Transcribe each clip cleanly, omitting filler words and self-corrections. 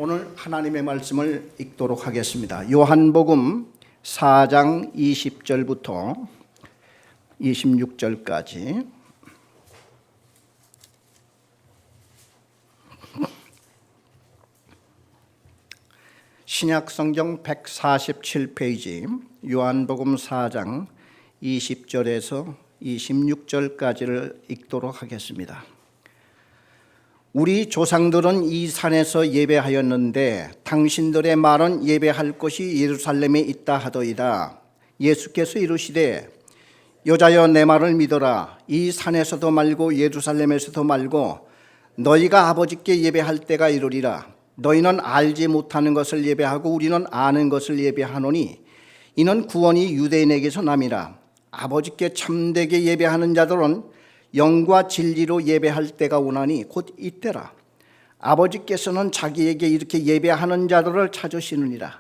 오늘 하나님의 말씀을 읽도록 하겠습니다. 요한복음 4장 20절부터 26절까지 신약성경 147페이지 요한복음 4장 20절에서 26절까지를 읽도록 하겠습니다. 우리 조상들은 이 산에서 예배하였는데 당신들의 말은 예배할 곳이 예루살렘에 있다 하더이다. 예수께서 이르시되 여자여 내 말을 믿어라. 이 산에서도 말고 예루살렘에서도 말고 너희가 아버지께 예배할 때가 이르리라. 너희는 알지 못하는 것을 예배하고 우리는 아는 것을 예배하노니 이는 구원이 유대인에게서 남이라. 아버지께 참되게 예배하는 자들은 영과 진리로 예배할 때가 오나니 곧 이때라. 아버지께서는 자기에게 이렇게 예배하는 자들을 찾으시느니라.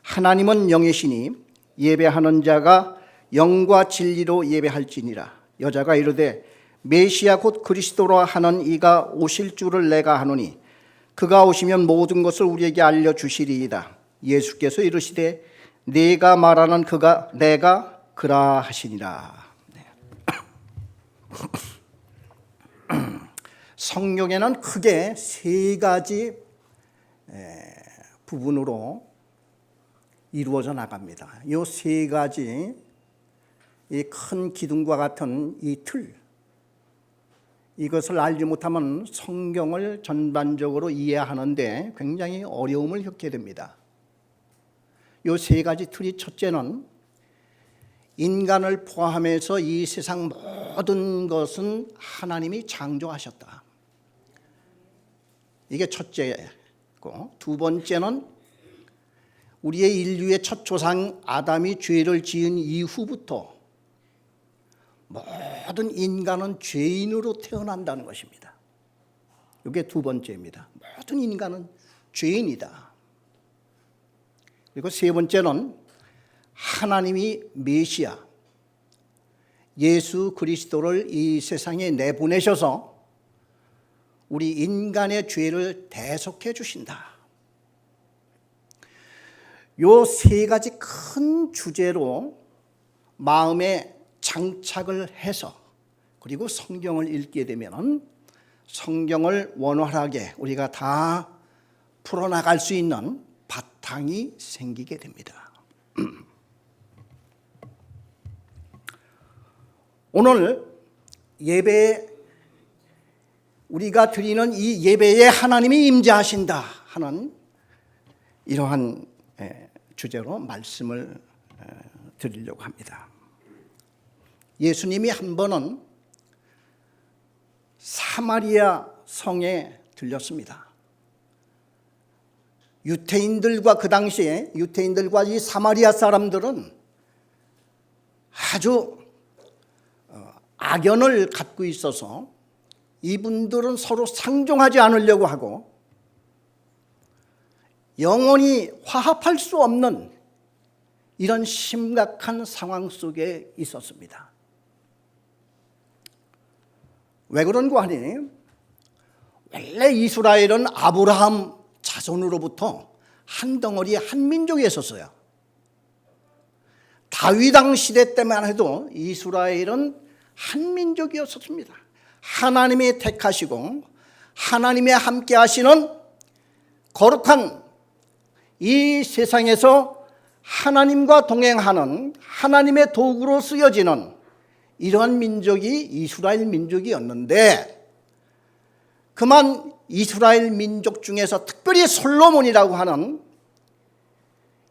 하나님은 영이시니 예배하는 자가 영과 진리로 예배할지니라. 여자가 이르되 메시아 곧 그리스도라 하는 이가 오실 줄을 내가 하노니 그가 오시면 모든 것을 우리에게 알려주시리이다. 예수께서 이르시되 네가 말하는 그가 내가 그라 하시니라. 성경에는 크게 세 가지 부분으로 이루어져 나갑니다. 이 세 가지 이 큰 기둥과 같은 이 틀, 이것을 알지 못하면 성경을 전반적으로 이해하는데 굉장히 어려움을 겪게 됩니다. 이 세 가지 틀이 첫째는 인간을 포함해서 이 세상 모든 것은 하나님이 창조하셨다. 이게 첫째고, 두 번째는 우리의 인류의 첫 조상 아담이 죄를 지은 이후부터 모든 인간은 죄인으로 태어난다는 것입니다. 이게 두 번째입니다. 모든 인간은 죄인이다. 그리고 세 번째는 하나님이 메시아 예수 그리스도를 이 세상에 내보내셔서 우리 인간의 죄를 대속해 주신다. 요 세 가지 큰 주제로 마음에 장착을 해서 그리고 성경을 읽게 되면 성경을 원활하게 우리가 다 풀어나갈 수 있는 바탕이 생기게 됩니다. 오늘 예배 우리가 드리는 이 예배에 하나님이 임재하신다 하는 이러한 주제로 말씀을 드리려고 합니다. 예수님이 한 번은 사마리아 성에 들렸습니다. 유태인들과 그 당시에 유태인들과 이 사마리아 사람들은 아주 악연을 갖고 있어서 이분들은 서로 상종하지 않으려고 하고 영원히 화합할 수 없는 이런 심각한 상황 속에 있었습니다. 왜 그런가 하니 원래 이스라엘은 아브라함 자손으로부터 한 덩어리 한 민족이었어요. 다윗 왕 시대 때만 해도 이스라엘은 한 민족이었습니다. 하나님이 택하시고 하나님이 함께 하시는 거룩한 이 세상에서 하나님과 동행하는 하나님의 도구로 쓰여지는 이러한 민족이 이스라엘 민족이었는데 그만 이스라엘 민족 중에서 특별히 솔로몬이라고 하는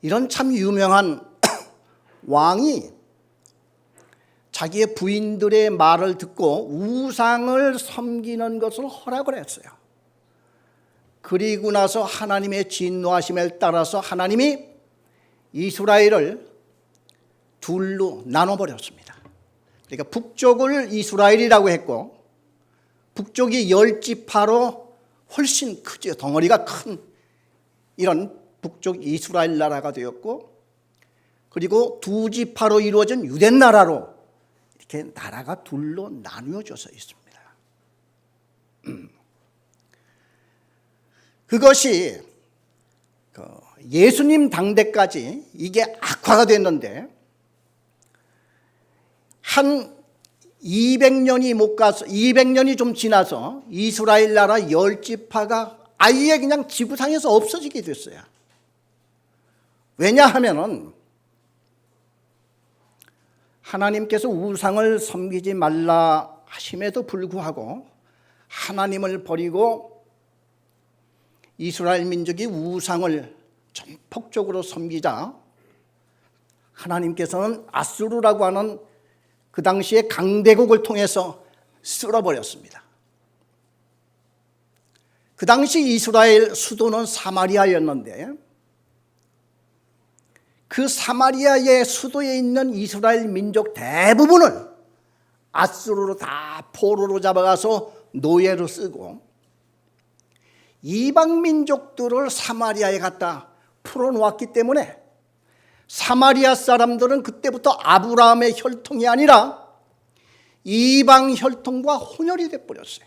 이런 참 유명한 왕이 자기의 부인들의 말을 듣고 우상을 섬기는 것을 허락을 했어요. 그리고 나서 하나님의 진노하심에 따라서 하나님이 이스라엘을 둘로 나눠버렸습니다. 그러니까 북쪽을 이스라엘이라고 했고 북쪽이 10지파로 훨씬 크죠. 덩어리가 큰 이런 북쪽 이스라엘 나라가 되었고 그리고 2지파로 이루어진 유대 나라로 이렇게 나라가 둘로 나누어져서 있습니다. 그것이 예수님 당대까지 이게 악화가 됐는데 한 200년이 못 가서 200년이 좀 지나서 이스라엘 나라 10지파가 아예 그냥 지구상에서 없어지게 됐어요. 왜냐하면은 하나님께서 우상을 섬기지 말라 하심에도 불구하고 하나님을 버리고 이스라엘 민족이 우상을 전폭적으로 섬기자 하나님께서는 아수르라고 하는 그 당시에 강대국을 통해서 쓸어버렸습니다. 그 당시 이스라엘 수도는 사마리아였는데 그 사마리아의 수도에 있는 이스라엘 민족 대부분을 아수르로 다 포로로 잡아가서 노예로 쓰고 이방 민족들을 사마리아에 갖다 풀어놓았기 때문에 사마리아 사람들은 그때부터 아브라함의 혈통이 아니라 이방 혈통과 혼혈이 돼버렸어요.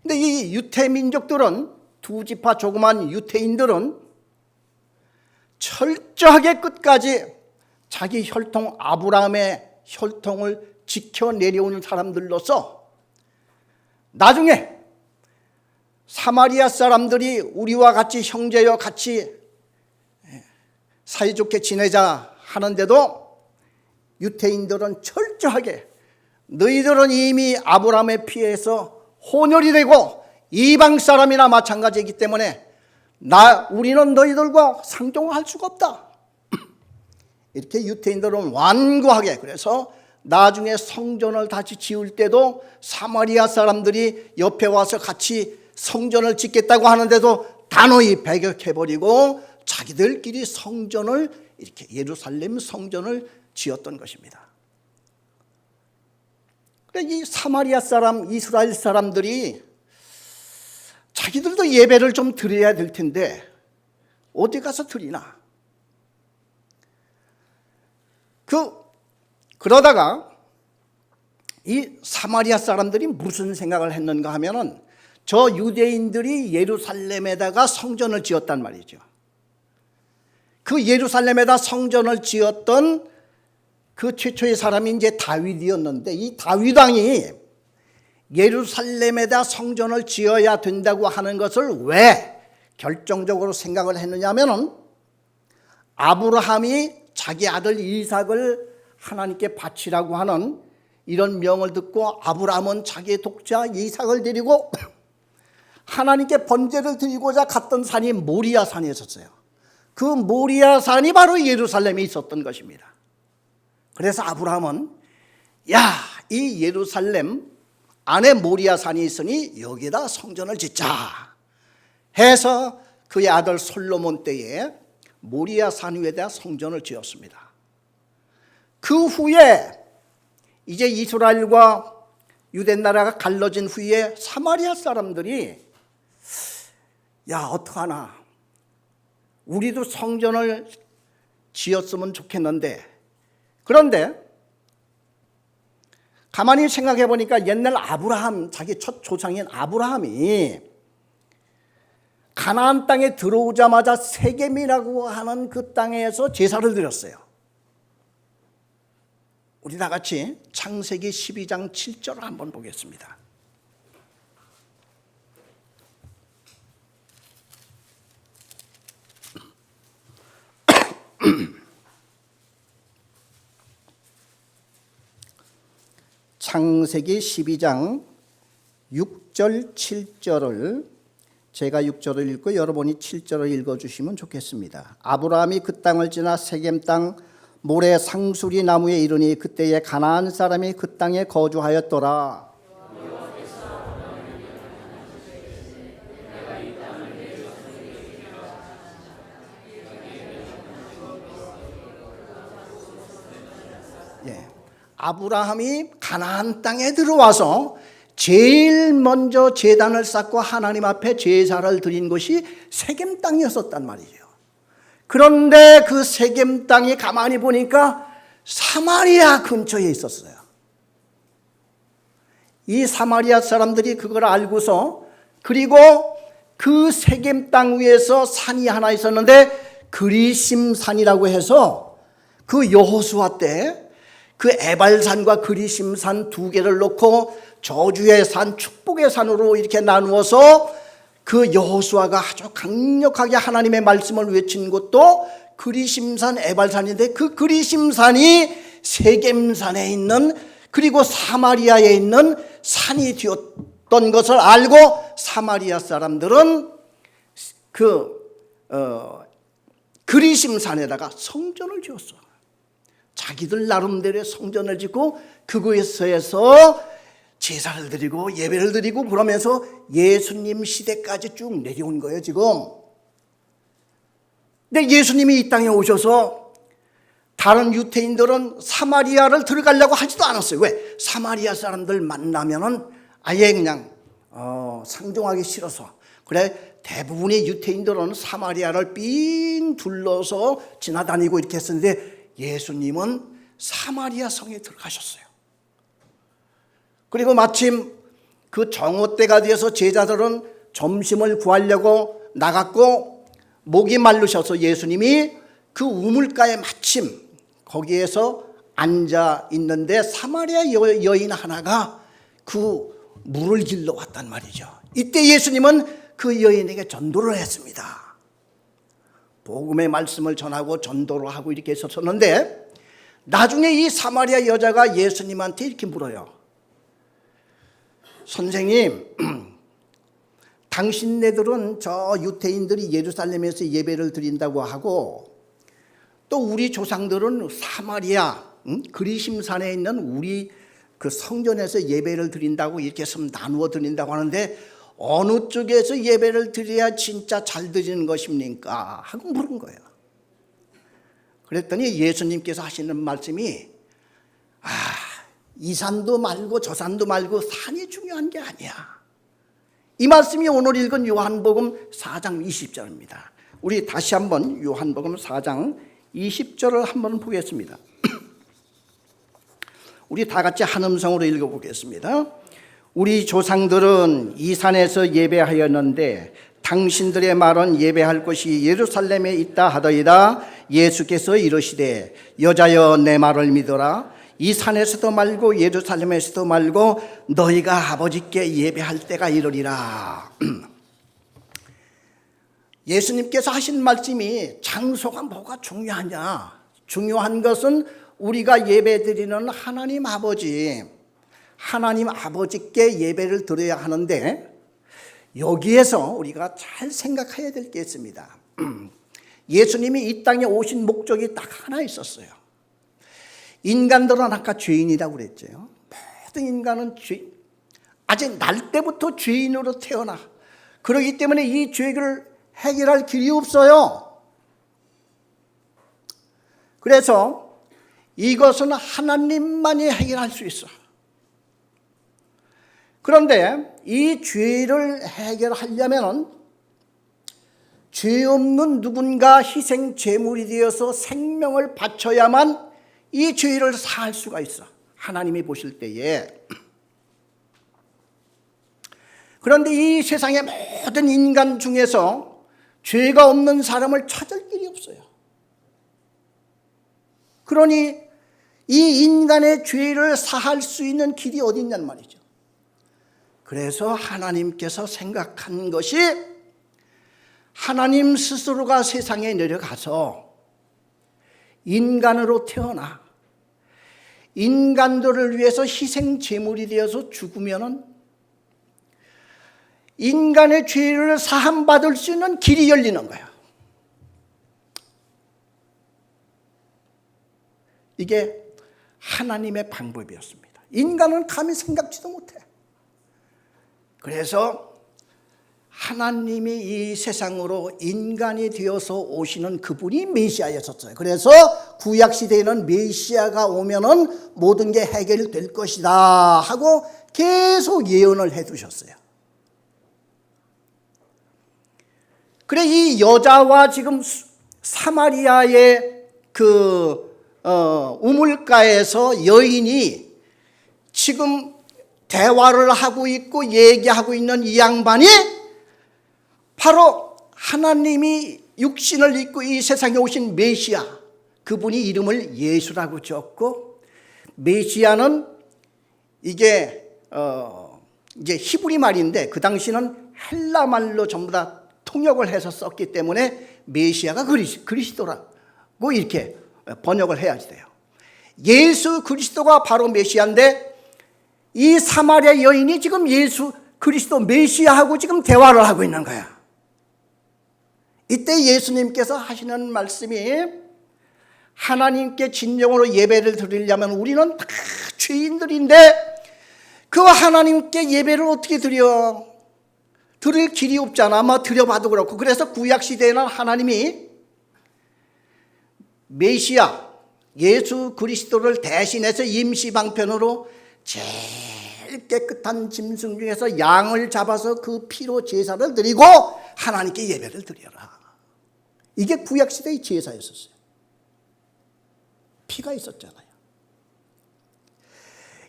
근데 이 유태 민족들은 두 지파 조그만 유태인들은 철저하게 끝까지 자기 혈통 아브라함의 혈통을 지켜 내려오는 사람들로서 나중에 사마리아 사람들이 우리와 같이 형제여 같이 사이좋게 지내자 하는데도 유태인들은 철저하게 너희들은 이미 아브라함의 피에서 혼혈이 되고 이방 사람이나 마찬가지이기 때문에 우리는 너희들과 상종할 수가 없다. 이렇게 유태인들은 완고하게, 그래서 나중에 성전을 다시 지을 때도 사마리아 사람들이 옆에 와서 같이 성전을 짓겠다고 하는데도 단호히 배격해버리고 자기들끼리 성전을 이렇게 예루살렘 성전을 지었던 것입니다. 이 사마리아 사람, 이스라엘 사람들이 자기들도 예배를 좀 드려야 될 텐데 어디 가서 드리나? 그러다가 이 사마리아 사람들이 무슨 생각을 했는가 하면은 저 유대인들이 예루살렘에다가 성전을 지었단 말이죠. 그 예루살렘에다 성전을 지었던 그 최초의 사람이 이제 다윗이었는데 이 다윗 왕이 예루살렘에다 성전을 지어야 된다고 하는 것을 왜 결정적으로 생각을 했느냐 하면은 아브라함이 자기 아들 이삭을 하나님께 바치라고 하는 이런 명을 듣고 아브라함은 자기의 독자 이삭을 데리고 하나님께 번제를 드리고자 갔던 산이 모리아 산에 있었어요. 그 모리아 산이 바로 예루살렘에 있었던 것입니다. 그래서 아브라함은 이 예루살렘 안에 모리아 산이 있으니 여기에다 성전을 짓자 해서 그의 아들 솔로몬 때에 모리아 산 위에다 성전을 지었습니다. 그 후에 이제 이스라엘과 유대 나라가 갈라진 후에 사마리아 사람들이 어떡하나 우리도 성전을 지었으면 좋겠는데, 그런데 가만히 생각해 보니까 옛날 아브라함, 자기 첫 조상인 아브라함이 가나안 땅에 들어오자마자 세겜이라고 하는 그 땅에서 제사를 드렸어요. 우리 다 같이 창세기 12장 7절을 한번 보겠습니다. 창세기 12장 6절 7절을 제가 6절을 읽고 여러분이 7절을 읽어주시면 좋겠습니다. 아브라함이 그 땅을 지나 세겜 땅 모래 상수리 나무에 이르니 그때에 가나안 사람이 그 땅에 거주하였더라. 아브라함이 가나안 땅에 들어와서 제일 먼저 제단을 쌓고 하나님 앞에 제사를 드린 것이 세겜 땅이었었단 말이죠. 그런데 그 세겜 땅이 가만히 보니까 사마리아 근처에 있었어요. 이 사마리아 사람들이 그걸 알고서, 그리고 그 세겜 땅 위에서 산이 하나 있었는데 그리심산이라고 해서 그 여호수아 때 그 에발산과 그리심산 두 개를 놓고 저주의 산, 축복의 산으로 이렇게 나누어서 그 여호수아가 아주 강력하게 하나님의 말씀을 외친 곳도 그리심산, 에발산인데 그 그리심산이 세겜산에 있는 그리고 사마리아에 있는 산이 되었던 것을 알고 사마리아 사람들은 그리심산에다가 성전을 지었어. 자기들 나름대로의 성전을 짓고 그곳에서 제사를 드리고 예배를 드리고 그러면서 예수님 시대까지 쭉 내려온 거예요 지금. 근데 예수님이 이 땅에 오셔서 다른 유태인들은 사마리아를 들어가려고 하지도 않았어요. 왜? 사마리아 사람들 만나면은 아예 그냥 상종하기 싫어서. 그래 대부분의 유태인들은 사마리아를 삥 둘러서 지나다니고 이렇게 했었는데 예수님은 사마리아 성에 들어가셨어요. 그리고 마침 그 정오 때가 되어서 제자들은 점심을 구하려고 나갔고 목이 말르셔서 예수님이 그 우물가에 마침 거기에서 앉아 있는데 사마리아 여인 하나가 그 물을 길러 왔단 말이죠. 이때 예수님은 그 여인에게 전도를 했습니다. 복음의 말씀을 전하고 전도를 하고 이렇게 했었는데 나중에 이 사마리아 여자가 예수님한테 이렇게 물어요. 선생님, 당신네들은 저 유태인들이 예루살렘에서 예배를 드린다고 하고 또 우리 조상들은 사마리아 그리심산에 있는 우리 그 성전에서 예배를 드린다고 이렇게 해서 나누어 드린다고 하는데 어느 쪽에서 예배를 드려야 진짜 잘 드리는 것입니까? 하고 물은 거예요. 그랬더니 예수님께서 하시는 말씀이 이 산도 말고 저 산도 말고 산이 중요한 게 아니야. 이 말씀이 오늘 읽은 요한복음 4장 20절입니다. 우리 다시 한번 요한복음 4장 20절을 한번 보겠습니다. 우리 다 같이 한 음성으로 읽어보겠습니다. 우리 조상들은 이 산에서 예배하였는데 당신들의 말은 예배할 곳이 예루살렘에 있다 하더이다. 예수께서 이르시되 여자여 내 말을 믿어라. 이 산에서도 말고 예루살렘에서도 말고 너희가 아버지께 예배할 때가 이르리라. 예수님께서 하신 말씀이 장소가 뭐가 중요하냐? 중요한 것은 우리가 예배드리는 하나님 아버지께 예배를 드려야 하는데 여기에서 우리가 잘 생각해야 될 게 있습니다. 예수님이 이 땅에 오신 목적이 딱 하나 있었어요. 인간들은 아까 죄인이라고 그랬죠. 모든 인간은 아직 날 때부터 죄인으로 태어나. 그렇기 때문에 이 죄를 해결할 길이 없어요. 그래서 이것은 하나님만이 해결할 수 있어. 그런데 이 죄를 해결하려면 죄 없는 누군가 희생 제물이 되어서 생명을 바쳐야만 이 죄를 사할 수가 있어. 하나님이 보실 때에. 그런데 이 세상의 모든 인간 중에서 죄가 없는 사람을 찾을 길이 없어요. 그러니 이 인간의 죄를 사할 수 있는 길이 어디 있냔 말이죠. 그래서 하나님께서 생각한 것이 하나님 스스로가 세상에 내려가서 인간으로 태어나 인간들을 위해서 희생 제물이 되어서 죽으면은 인간의 죄를 사함받을 수 있는 길이 열리는 거야. 이게 하나님의 방법이었습니다. 인간은 감히 생각지도 못해. 그래서 하나님이 이 세상으로 인간이 되어서 오시는 그분이 메시아였었어요. 그래서 구약시대에는 메시아가 오면은 모든 게 해결될 것이다 하고 계속 예언을 해두셨어요. 그래 이 여자와 지금 사마리아의 우물가에서 여인이 지금 대화를 하고 있고 얘기하고 있는 이 양반이 바로 하나님이 육신을 입고 이 세상에 오신 메시아, 그분이 이름을 예수라고 지었고, 메시아는 이게 이제 히브리 말인데 그 당시는 헬라 말로 전부 다 통역을 해서 썼기 때문에 메시아가 그리스도라고 이렇게 번역을 해야지 돼요. 예수 그리스도가 바로 메시아인데, 이 사마리아 여인이 지금 예수 그리스도 메시아하고 지금 대화를 하고 있는 거야. 이때 예수님께서 하시는 말씀이, 하나님께 진정으로 예배를 드리려면 우리는 다 죄인들인데 그 하나님께 예배를 어떻게 드려? 드릴 길이 없잖아. 뭐 드려봐도 그렇고. 그래서 구약시대에는 하나님이 메시아 예수 그리스도를 대신해서 임시방편으로 제일 깨끗한 짐승 중에서 양을 잡아서 그 피로 제사를 드리고 하나님께 예배를 드려라. 이게 구약시대의 제사였었어요. 피가 있었잖아요.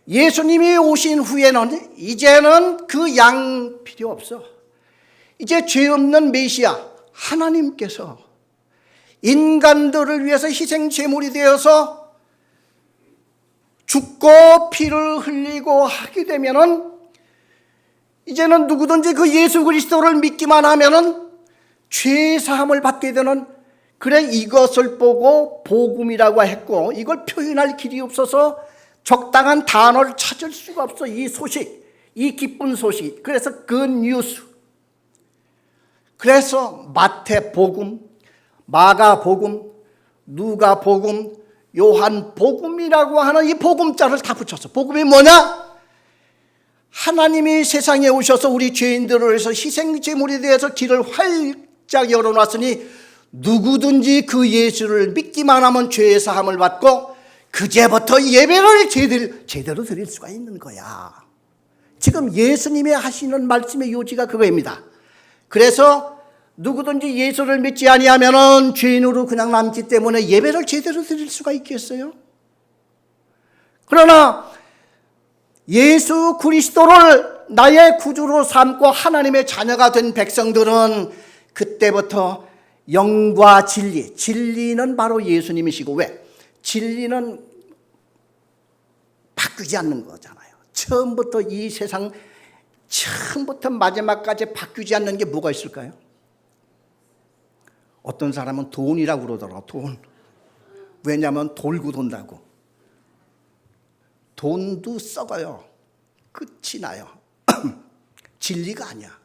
예수님이 오신 후에는 이제는 그 양 필요 없어. 이제 죄 없는 메시아 하나님께서 인간들을 위해서 희생 제물이 되어서 죽고 피를 흘리고 하게 되면은, 이제는 누구든지 그 예수 그리스도를 믿기만 하면은 죄 사함을 받게 되는, 그래 이것을 보고 복음이라고 했고, 이걸 표현할 길이 없어서 적당한 단어를 찾을 수가 없어. 이 소식, 이 기쁜 소식. 그래서 그 뉴스. 그래서 마태복음, 마가복음, 누가복음, 요한복음이라고 하는 이 복음자를 다 붙였어. 복음이 뭐냐? 하나님이 세상에 오셔서 우리 죄인들을 위해서 희생제물에 대해서 길을 활짝 열어놨으니 누구든지 그 예수를 믿기만 하면 죄의 사함을 받고 그제부터 예배를 제대로 드릴 수가 있는 거야. 지금 예수님이 하시는 말씀의 요지가 그거입니다. 그래서 누구든지 예수를 믿지 아니하면은 죄인으로 그냥 남기 때문에 예배를 제대로 드릴 수가 있겠어요? 그러나 예수 그리스도를 나의 구주로 삼고 하나님의 자녀가 된 백성들은 그때부터 영과 진리는 바로 예수님이시고, 왜? 진리는 바뀌지 않는 거잖아요. 처음부터 이 세상, 처음부터 마지막까지 바뀌지 않는 게 뭐가 있을까요? 어떤 사람은 돈이라고 그러더라고. 돈. 왜냐하면 돌고 돈다고. 돈도 썩어요. 끝이 나요. 진리가 아니야.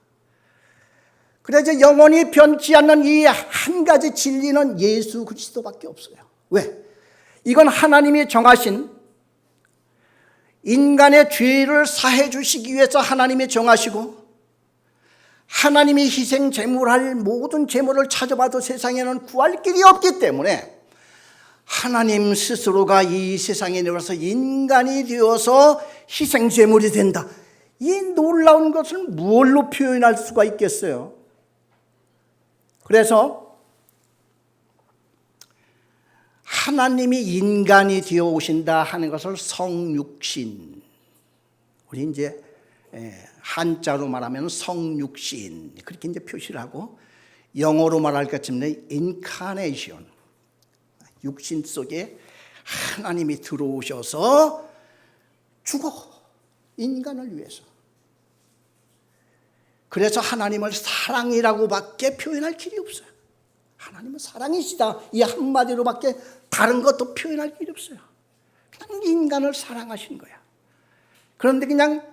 그래서 영원히 변치 않는 이 한 가지 진리는 예수 그리스도밖에 없어요. 왜? 이건 하나님이 정하신, 인간의 죄를 사해 주시기 위해서 하나님이 정하시고, 하나님이 희생 제물할 모든 제물을 찾아봐도 세상에는 구할 길이 없기 때문에 하나님 스스로가 이 세상에 내려와서 인간이 되어서 희생 제물이 된다. 이 놀라운 것을 무엇로 표현할 수가 있겠어요? 그래서 하나님이 인간이 되어 오신다 하는 것을 성육신, 우리 이제 한자로 말하면 성육신, 그렇게 이제 표시를 하고, 영어로 말할 것 때문에 인카네이션, 육신 속에 하나님이 들어오셔서 죽어, 인간을 위해서. 그래서 하나님을 사랑이라고밖에 표현할 길이 없어요. 하나님은 사랑이시다, 이 한마디로밖에 다른 것도 표현할 길이 없어요. 그냥 인간을 사랑하신 거야. 그런데 그냥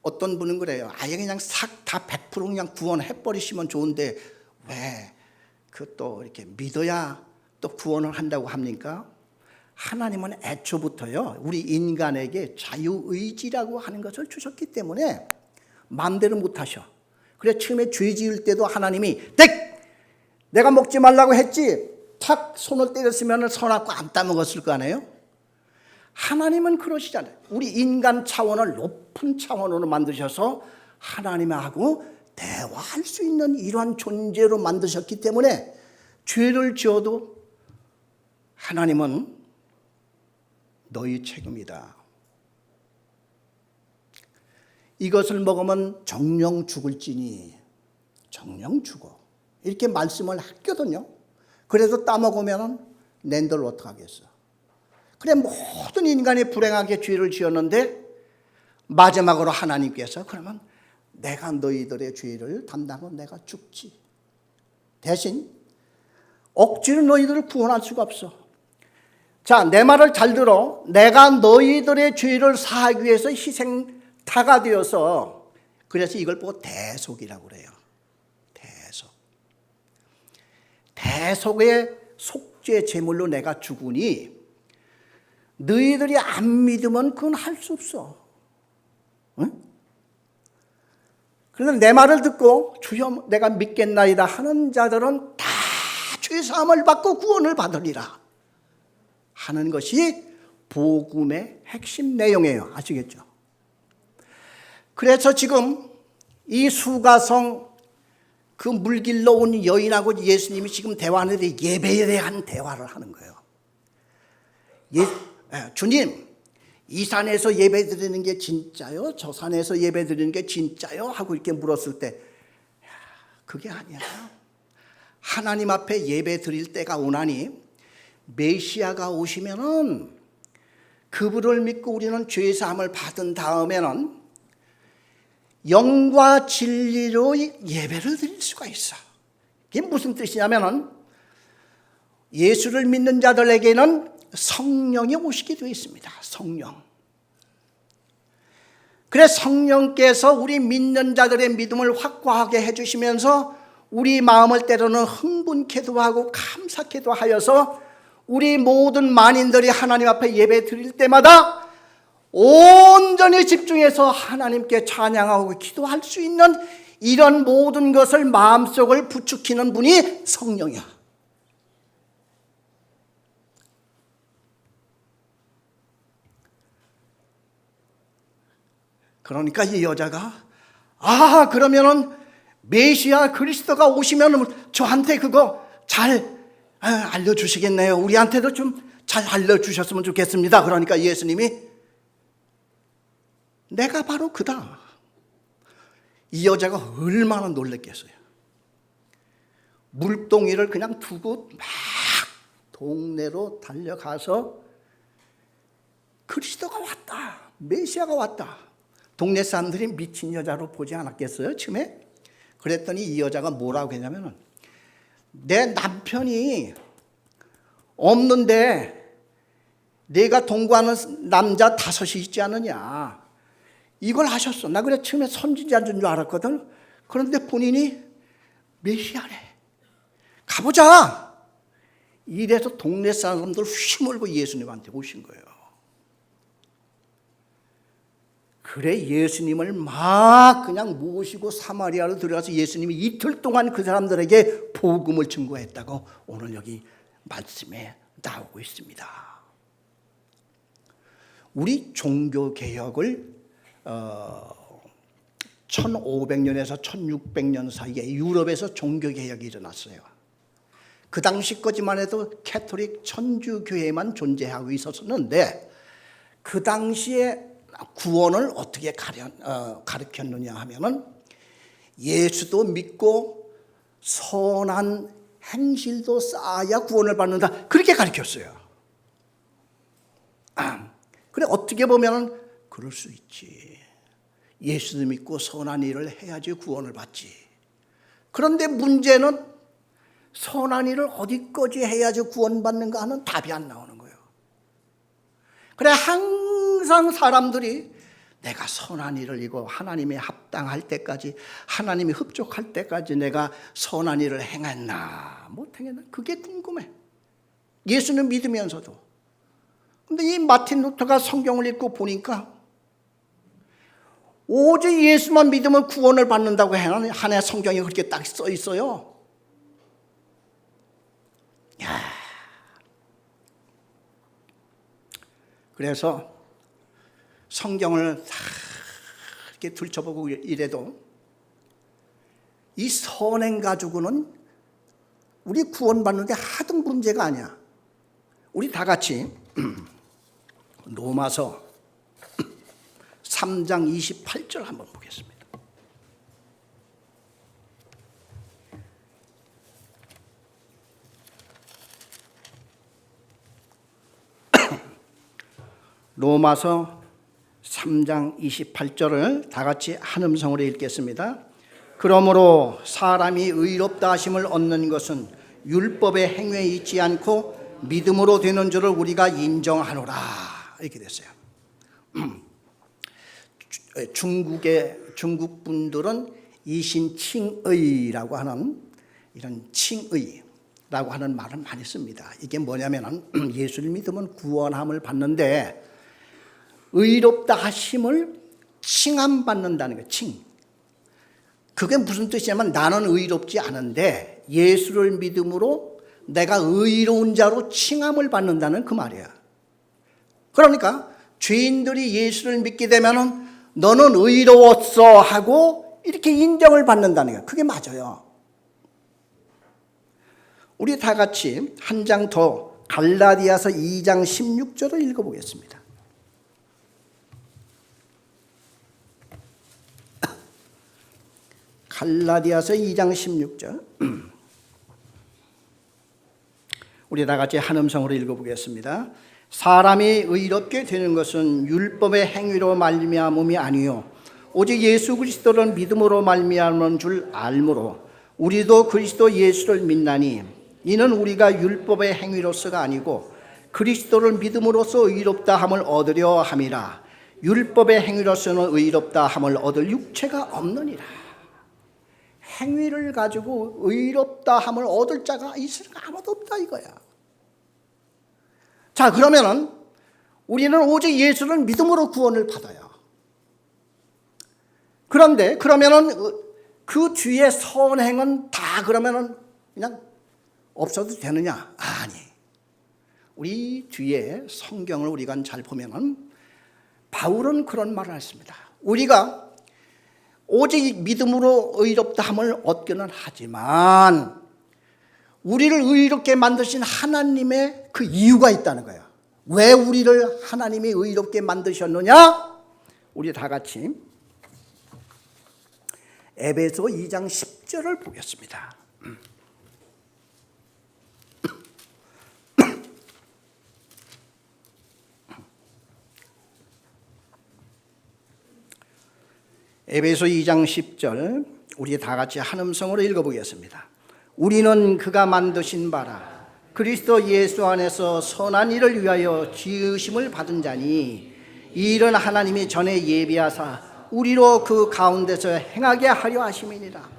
어떤 분은 그래요. 아예 그냥 싹 다 100% 그냥 구원해버리시면 좋은데 왜 그 또 이렇게 믿어야 또 구원을 한다고 합니까? 하나님은 애초부터요, 우리 인간에게 자유의지라고 하는 것을 주셨기 때문에 마음대로 못하셔. 그래 처음에 죄 지을 때도 하나님이 내가 먹지 말라고 했지, 탁 손을 때렸으면 손하고 안 따먹었을 거 아니에요? 하나님은 그러시잖아요. 우리 인간 차원을 높은 차원으로 만드셔서 하나님하고 대화할 수 있는 이러한 존재로 만드셨기 때문에 죄를 지어도 하나님은 너희 책임이다. 이것을 먹으면 정령 죽을지니, 성령 주고 이렇게 말씀을 했거든요. 그래도 따먹으면 낸들 어떡하겠어. 그래 모든 인간이 불행하게 죄를 지었는데 마지막으로 하나님께서 그러면 내가 너희들의 죄를 담당하고 내가 죽지. 대신 억지로 너희들을 구원할 수가 없어. 자, 내 말을 잘 들어. 내가 너희들의 죄를 사하기 위해서 희생타가 되어서, 그래서 이걸 보고 대속이라고 그래요. 대속. 대속의 속죄 제물로 내가 죽으니 너희들이 안 믿으면 그건 할 수 없어. 응? 그래서 내 말을 듣고 주여 내가 믿겠나이다 하는 자들은 다 죄사함을 받고 구원을 받으리라 하는 것이 복음의 핵심 내용이에요. 아시겠죠? 그래서 지금 이 수가성 그 물길로 온 여인하고 예수님이 지금 대화하는데 예배에 대한 대화를 하는 거예요. 주님, 이 산에서 예배 드리는 게 진짜요? 저 산에서 예배 드리는 게 진짜요? 하고 이렇게 물었을 때 그게 아니야. 하나님 앞에 예배 드릴 때가 오나니 메시아가 오시면은 그분을 믿고 우리는 죄 사함을 받은 다음에는 영과 진리로 예배를 드릴 수가 있어. 이게 무슨 뜻이냐면은 예수를 믿는 자들에게는 성령이 오시게 되어 있습니다. 성령. 그래서 성령께서 우리 믿는 자들의 믿음을 확고하게 해주시면서 우리 마음을 때로는 흥분케도 하고 감사케도 하여서 우리 모든 만인들이 하나님 앞에 예배 드릴 때마다 온전히 집중해서 하나님께 찬양하고 기도할 수 있는 이런 모든 것을 마음속을 부추기는 분이 성령이야. 그러니까 이 여자가 그러면은 메시아 그리스도가 오시면 저한테 그거 잘 알려주시겠네요. 우리한테도 좀 잘 알려주셨으면 좋겠습니다. 그러니까 예수님이 내가 바로 그다. 이 여자가 얼마나 놀랬겠어요. 물동이를 그냥 두고 막 동네로 달려가서 그리스도가 왔다. 메시아가 왔다. 동네 사람들이 미친 여자로 보지 않았겠어요? 처음에? 그랬더니 이 여자가 뭐라고 했냐면 내 남편이 없는데 내가 동거하는 남자 5이 있지 않느냐. 이걸 하셨어. 나 그래 처음에 선지자인 줄 알았거든. 그런데 본인이 메시아래. 가보자. 이래서 동네 사람들 휘몰고 예수님한테 오신 거예요. 그래 예수님을 막 그냥 모시고 사마리아로 들어가서 예수님이 이틀 동안 그 사람들에게 복음을 증거했다고 오늘 여기 말씀에 나오고 있습니다. 우리 종교개혁을 1500년에서 1600년 사이에 유럽에서 종교개혁이 일어났어요. 그 당시까지만 해도 캐톨릭 천주교회만 존재하고 있었는데 그 당시에 구원을 어떻게 가르쳤느냐 하면은 예수도 믿고 선한 행실도 쌓아야 구원을 받는다. 그렇게 가르쳤어요. 그래 어떻게 보면은 그럴 수 있지. 예수도 믿고 선한 일을 해야지 구원을 받지. 그런데 문제는 선한 일을 어디까지 해야지 구원받는가 하는 답이 안 나오는 거예요. 그래 항상 사람들이 내가 선한 일을 이거 하나님이 합당할 때까지 하나님이 흡족할 때까지 내가 선한 일을 행했나 못 행했나 그게 궁금해. 예수는 믿으면서도. 근데 이 마틴 루터가 성경을 읽고 보니까 오직 예수만 믿으면 구원을 받는다고 하는 성경이 그렇게 딱 써 있어요. 야. 그래서 성경을 이렇게 들춰보고 이래도 이 선행 가지고는 우리 구원받는데 하등 문제가 아니야. 우리 다 같이 로마서 3장 28절 한번 보겠습니다. 로마서 3장 28절을 다 같이 한 음성으로 읽겠습니다. 그러므로 사람이 의롭다 하심을 얻는 것은 율법의 행위에 있지 않고 믿음으로 되는 줄을 우리가 인정하노라. 이렇게 됐어요. 중국 분들은 이신칭의라고 하는 이런 칭의라고 하는 말을 많이 씁니다. 이게 뭐냐면은 예수를 믿으면 구원함을 받는데 의롭다 하심을 칭함받는다는 거예요. 칭. 그게 무슨 뜻이냐면 나는 의롭지 않은데 예수를 믿음으로 내가 의로운 자로 칭함을 받는다는 그 말이야. 그러니까 죄인들이 예수를 믿게 되면은 너는 의로웠어 하고 이렇게 인정을 받는다는 거예요. 그게 맞아요. 우리 다 같이 한 장 더 갈라디아서 2장 16절을 읽어보겠습니다. 갈라디아서 2장 16절 우리 다 같이 한 음성으로 읽어보겠습니다. 사람이 의롭게 되는 것은 율법의 행위로 말미암음이 아니요 오직 예수 그리스도를 믿음으로 말미암은 줄 알므로 우리도 그리스도 예수를 믿나니 이는 우리가 율법의 행위로서가 아니고 그리스도를 믿음으로써 의롭다 함을 얻으려 함이라. 율법의 행위로서는 의롭다 함을 얻을 육체가 없느니라. 행위를 가지고 의롭다 함을 얻을 자가 있으니까 아무도 없다 이거야. 자, 그러면은 우리는 오직 예수를 믿음으로 구원을 받아요. 그런데 그러면은 그 뒤에 선행은 다 그러면은 그냥 없어도 되느냐? 아니. 우리 뒤에 성경을 우리가 잘 보면은 바울은 그런 말을 했습니다. 우리가 오직 믿음으로 의롭다 함을 얻기는 하지만 우리를 의롭게 만드신 하나님의 그 이유가 있다는 거예요. 왜 우리를 하나님이 의롭게 만드셨느냐? 우리 다 같이 에베소 2장 10절을 보겠습니다. 에베소 2장 10절 우리 다 같이 한 음성으로 읽어보겠습니다. 우리는 그가 만드신 바라 그리스도 예수 안에서 선한 일을 위하여 지으심을 받은 자니 이 일은 하나님이 전에 예비하사 우리로 그 가운데서 행하게 하려 하심이니라.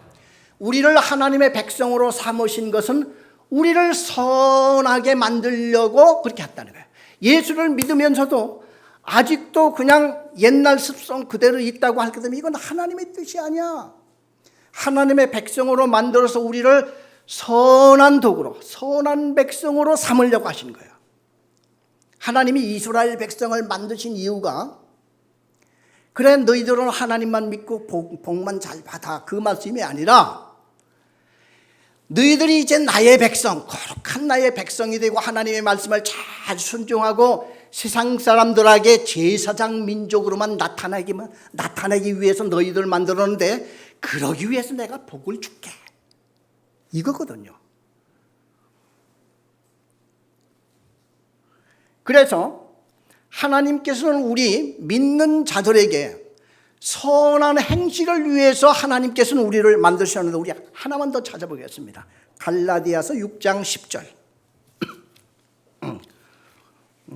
우리를 하나님의 백성으로 삼으신 것은 우리를 선하게 만들려고 그렇게 했다는 거예요. 예수를 믿으면서도 아직도 그냥 옛날 습성 그대로 있다고 할 것 같으면 이건 하나님의 뜻이 아니야. 하나님의 백성으로 만들어서 우리를 선한 도구로, 선한 백성으로 삼으려고 하신 거예요. 하나님이 이스라엘 백성을 만드신 이유가 그래 너희들은 하나님만 믿고 복만 잘 받아 그 말씀이 아니라 너희들이 이제 나의 백성, 거룩한 나의 백성이 되고 하나님의 말씀을 잘 순종하고 세상 사람들에게 제사장 민족으로만 나타내기 위해서 너희들 만들었는데 그러기 위해서 내가 복을 줄게. 이거거든요. 그래서 하나님께서는 우리 믿는 자들에게 선한 행실을 위해서 하나님께서는 우리를 만드셨는데 우리 하나만 더 찾아보겠습니다. 갈라디아서 6장 10절.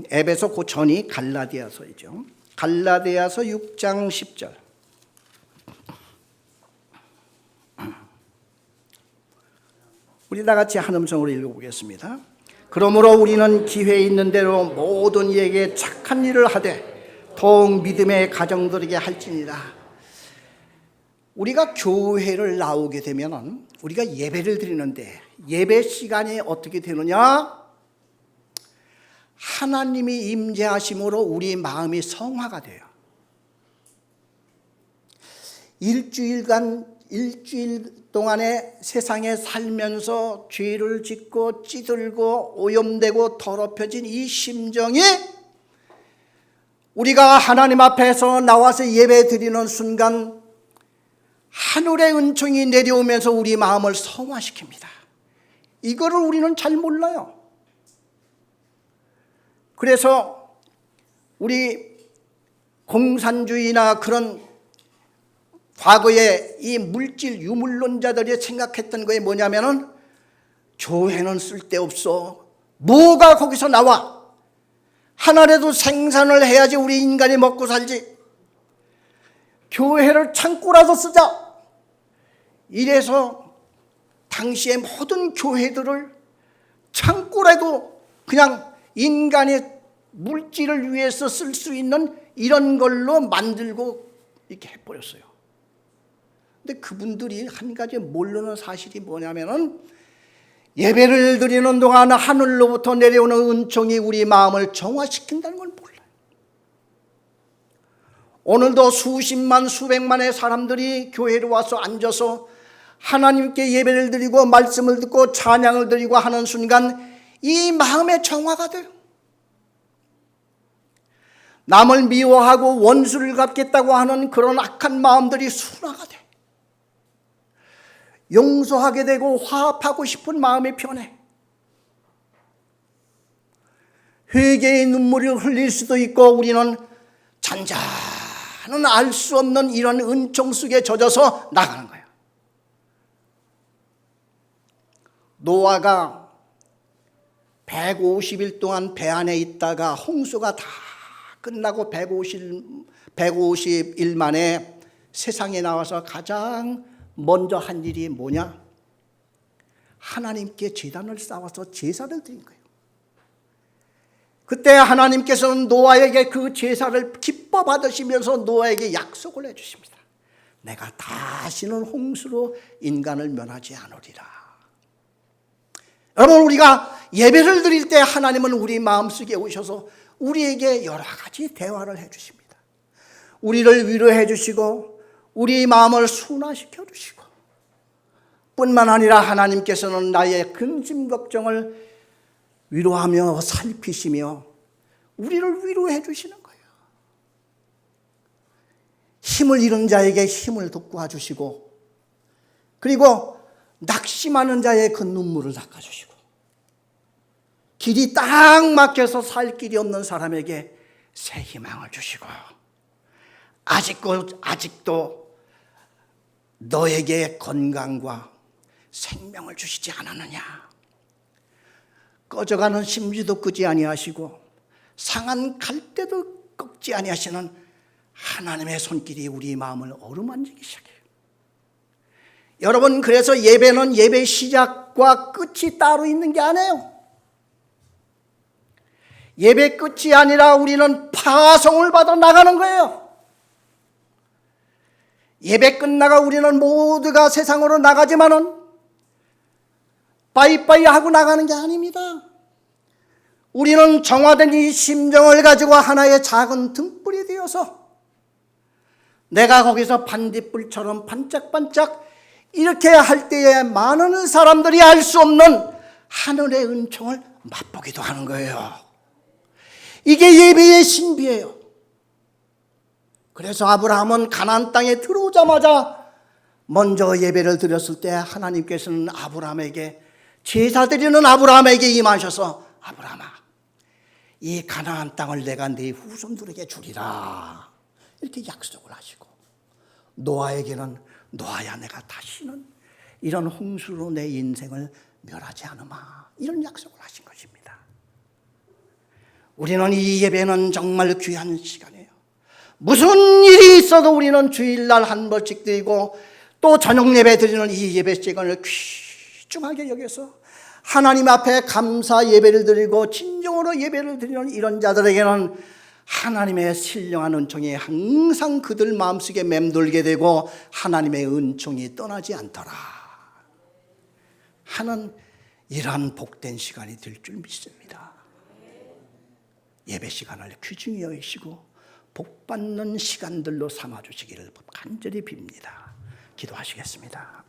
에베소 그 전이 갈라디아서이죠. 갈라디아서 6장 10절. 우리 다 같이 한 음성으로 읽어보겠습니다. 그러므로 우리는 기회 있는 대로 모든 이에게 착한 일을 하되 더욱 믿음의 가정들에게 할지니라. 우리가 교회를 나오게 되면 우리가 예배를 드리는데 예배 시간이 어떻게 되느냐? 하나님이 임재하심으로 우리 마음이 성화가 돼요. 일주일 동안에 세상에 살면서 죄를 짓고 찌들고 오염되고 더럽혀진 이 심정이 우리가 하나님 앞에서 나와서 예배 드리는 순간 하늘의 은총이 내려오면서 우리 마음을 성화시킵니다. 이거를 우리는 잘 몰라요. 그래서 우리 공산주의나 그런 과거에 이 물질 유물론자들이 생각했던 거에 뭐냐면은 교회는 쓸데없어. 뭐가 거기서 나와? 하나라도 생산을 해야지 우리 인간이 먹고 살지. 교회를 창고라도 쓰자. 이래서 당시의 모든 교회들을 창고라도 그냥 인간의 물질을 위해서 쓸 수 있는 이런 걸로 만들고 이렇게 해버렸어요. 근데 그분들이 한 가지 모르는 사실이 뭐냐면은 예배를 드리는 동안 하늘로부터 내려오는 은총이 우리 마음을 정화시킨다는 걸 몰라요. 오늘도 수십만 수백만의 사람들이 교회로 와서 앉아서 하나님께 예배를 드리고 말씀을 듣고 찬양을 드리고 하는 순간 이 마음의 정화가 돼요. 남을 미워하고 원수를 갚겠다고 하는 그런 악한 마음들이 순화가 돼. 용서하게 되고 화합하고 싶은 마음이 변해. 회개의 눈물을 흘릴 수도 있고 우리는 잔잔한 알 수 없는 이런 은총 속에 젖어서 나가는 거예요. 노아가 150일 동안 배 안에 있다가 홍수가 다 끝나고 150일 만에 세상에 나와서 가장 먼저 한 일이 뭐냐? 하나님께 제단을 쌓아서 제사를 드린 거예요. 그때 하나님께서는 노아에게 그 제사를 기뻐 받으시면서 노아에게 약속을 해주십니다. 내가 다시는 홍수로 인간을 면하지 않으리라. 여러분, 우리가 예배를 드릴 때 하나님은 우리 마음속에 오셔서 우리에게 여러 가지 대화를 해주십니다. 우리를 위로해 주시고 우리 마음을 순화시켜 주시고 뿐만 아니라 하나님께서는 나의 근심 걱정을 위로하며 살피시며 우리를 위로해 주시는 거예요. 힘을 잃은 자에게 힘을 돋구어 주시고 그리고 낙심하는 자의 그 눈물을 닦아주시고 길이 딱 막혀서 살 길이 없는 사람에게 새 희망을 주시고 아직도 너에게 건강과 생명을 주시지 않았느냐. 꺼져가는 심지도 끄지 아니하시고 상한 갈대도 꺾지 아니하시는 하나님의 손길이 우리 마음을 어루만지기 시작해요. 여러분, 그래서 예배는 예배 시작과 끝이 따로 있는 게 아니에요. 예배 끝이 아니라 우리는 파송을 받아 나가는 거예요. 예배 끝나가 우리는 모두가 세상으로 나가지만은 빠이빠이 하고 나가는 게 아닙니다. 우리는 정화된 이 심정을 가지고 하나의 작은 등불이 되어서 내가 거기서 반딧불처럼 반짝반짝 이렇게 할 때에 많은 사람들이 알 수 없는 하늘의 은총을 맛보기도 하는 거예요. 이게 예배의 신비예요. 그래서 아브라함은 가나안 땅에 들어오자마자 먼저 예배를 드렸을 때 하나님께서는 아브라함에게 제사드리는 아브라함에게 임하셔서 아브라함아, 이 가나안 땅을 내가 네 후손들에게 주리라 이렇게 약속을 하시고 노아에게는 노아야 내가 다시는 이런 홍수로 내 인생을 멸하지 않으마 이런 약속을 하신 것입니다. 우리는 이 예배는 정말 귀한 시간이에요. 무슨 일이 있어도 우리는 주일날 한 번씩 드리고 또 저녁 예배 드리는 이 예배 시간을 귀중하게 여겨서 하나님 앞에 감사 예배를 드리고 진정으로 예배를 드리는 이런 자들에게는 하나님의 신령한 은총이 항상 그들 마음속에 맴돌게 되고 하나님의 은총이 떠나지 않더라 하는 이러한 복된 시간이 될 줄 믿습니다. 예배 시간을 귀중히 여기시고 복받는 시간들로 삼아주시기를 간절히 빕니다. 기도하시겠습니다.